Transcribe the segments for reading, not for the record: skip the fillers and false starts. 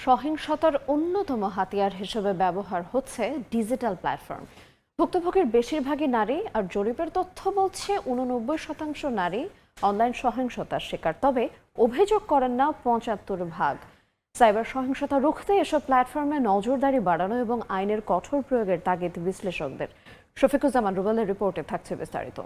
সহিংসতার অন্যতম হাতিয়ার হিসেবে ব্যবহার হচ্ছে ডিজিটাল প্ল্যাটফর্ম। ভুক্তভোগীর বেশিরভাগই নারী, আর জরিপের তথ্য বলছে 89% নারী অনলাইন সহিংসতার শিকার। তবে অভিযোগ করেন না 75%। সাইবার সহিংসতা রুখতে এসব প্ল্যাটফর্মে নজরদারি বাড়ানো এবং আইনের কঠোর প্রয়োগের তাগিদ বিশ্লেষকদের। শফিকুজ্জামান রুবেলের রিপোর্টে থাকছে বিস্তারিত।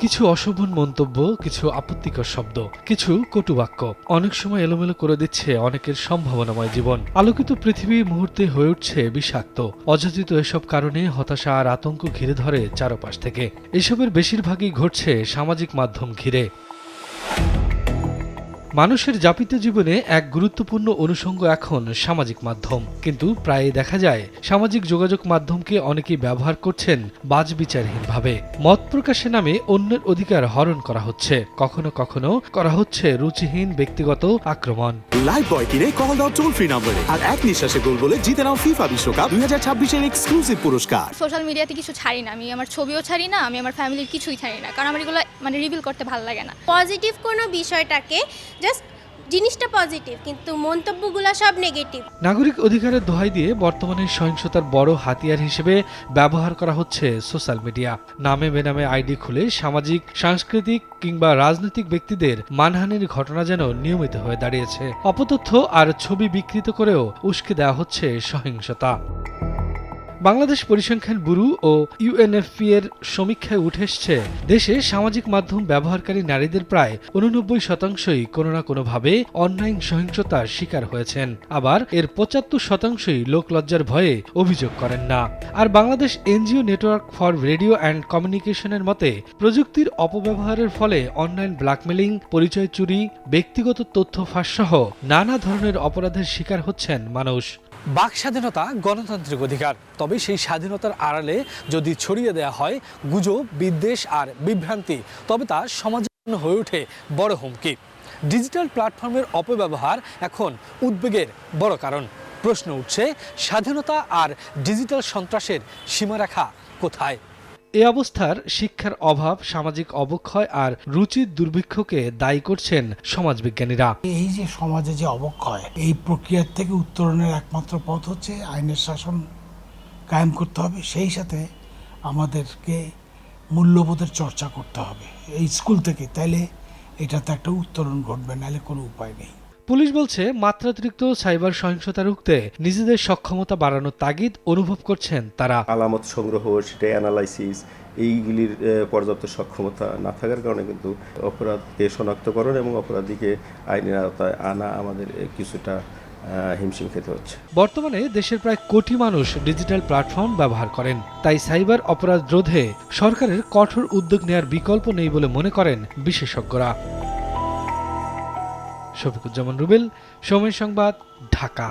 কিছু অশোভন মন্তব্য, কিছু আপত্তিকর শব্দ, কিছু কটুবাক্য অনেক সময় এলোমেলো করে দিচ্ছে অনেকের সম্ভাবনাময় জীবন। আলোকিত পৃথিবী মুহূর্তে হয়ে উঠছে বিষাক্ত। অযাচিত এসব কারণে হতাশা আর আতঙ্ক ঘিরে ধরে চারপাশ থেকে। এসবের বেশিরভাগই ঘটছে সামাজিক মাধ্যম ঘিরে। মানুষের যাপিত জীবনে এক গুরুত্বপূর্ণ অনুষঙ্গ এখন সামাজিক মাধ্যম, কিন্তু প্রায় দেখা যায় সামাজিক যোগাযোগ মাধ্যমকে অনেকেই ব্যবহার করছেন বাছবিচারহীনভাবে। মত প্রকাশের নামে অন্যের অধিকার হরণ করা হচ্ছে, কখনো কখনো করা হচ্ছে রুচিহীন ব্যক্তিগত আক্রমণ। লাইভ বয় কিনে কল দাও টোল ফ্রি নম্বরে, আর এক নিঃশ্বাসে গোল বলে জিতে নাও ফিফা বিশ্বকাপ 2026 এর এক্সক্লুসিভ পুরস্কার। সোশ্যাল মিডিয়াতে কিছু ছাড়ি না, আমি আমার ছবিও ছাড়ি না, আমি আমার ফ্যামিলির কিছুই ছাড়ি না, কারণ আমার এগুলো রিভিল করতে ভালো লাগে না। পজিটিভ কোনো বিষয়টাকে জাস্ট জিনিসটা পজিটিভ, কিন্তু মন্তব্যগুলো সব নেগেটিভ। নাগরিক অধিকারের দোহাই দিয়ে বর্তমানে সহিংসতার বড় হাতিয়ার হিসেবে ব্যবহার করা হচ্ছে সোশ্যাল মিডিয়া। নামে বেনামে আইডি খুলে সামাজিক, সাংস্কৃতিক কিংবা রাজনৈতিক ব্যক্তিদের মানহানির ঘটনা যেন নিয়মিত হয়ে দাঁড়িয়েছে। অপতথ্য আর ছবি বিকৃত করেও উস্কে দেওয়া হচ্ছে সহিংসতা। বাংলাদেশ পরিসংখ্যান ব্যুরো ও ইউএনএফপি এর সমীক্ষায় উঠে এসেছে, দেশে সামাজিক মাধ্যম ব্যবহারকারী নারীদের প্রায় 89%ই কোনো না কোনোভাবে অনলাইন সহিংসতার শিকার হয়েছেন। আবার এর 75%ই লোকলজ্জার ভয়ে অভিযোগ করেন না। আর Bangladesh NGO network for radio and কমিউনিকেশনের মতে, প্রযুক্তির অপব্যবহারের ফলে অনলাইন ব্ল্যাকমেলিং, পরিচয় চুরি, ব্যক্তিগত তথ্য ফাঁস সহ নানা ধরনের অপরাধের শিকার হচ্ছেন মানুষ। বাক স্বাধীনতা গণতান্ত্রিক অধিকার, তবে সেই স্বাধীনতার আড়ালে যদি ছড়িয়ে দেওয়া হয় গুজব, বিদ্বেষ আর বিভ্রান্তি, তবে তা সমাজের জন্য হয়ে ওঠে বড় হুমকি। ডিজিটাল প্ল্যাটফর্মের অপব্যবহার এখন উদ্বেগের বড় কারণ। প্রশ্ন উঠছে, স্বাধীনতা আর ডিজিটাল সন্ত্রাসের সীমারেখা কোথায়? এ অবস্থার শিক্ষার অভাব, সামাজিক অবক্ষয় আর রুচির দুর্ভিক্ষকে দায়ী করছেন সমাজবিজ্ঞানীরা। এই যে সমাজে যে অবক্ষয়, এই প্রক্রিয়ার থেকে উত্তরণের একমাত্র পথ হচ্ছে আইনের শাসন কায়েম করতে হবে। সেই সাথে আমাদেরকে মূল্যবোধের চর্চা করতে হবে এই স্কুল থেকে, তাইলে এটাতে একটা উত্তরণ ঘটবে, নাহলে কোনো উপায় নেই। পুলিশ বলছে, মাত্রাতিরিক্ত সাইবার সহিংসতা রুখতে নিজেদের সক্ষমতা বাড়ানোর তাগিদ অনুভব করছেন তারা। আলামত সংগ্রহ, সেটা অ্যানালাইসিস, এইগুলির পর্যাপ্ত সক্ষমতা না থাকার কারণে কিন্তু অপরাধকে শনাক্তকরণ এবং অপরাধীকে আইনের আওতায় আনা আমাদের কিছুটা হিমশিম খেতে হচ্ছে। বর্তমানে দেশের প্রায় কোটি মানুষ ডিজিটাল প্ল্যাটফর্ম ব্যবহার করেন, তাই সাইবার অপরাধ রোধে সরকারের কঠোর উদ্যোগ নেওয়ার বিকল্প নেই বলে মনে করেন বিশেষজ্ঞরা। শফিকুজ্জামান রুবেল, সময় সংবাদ, ঢাকা।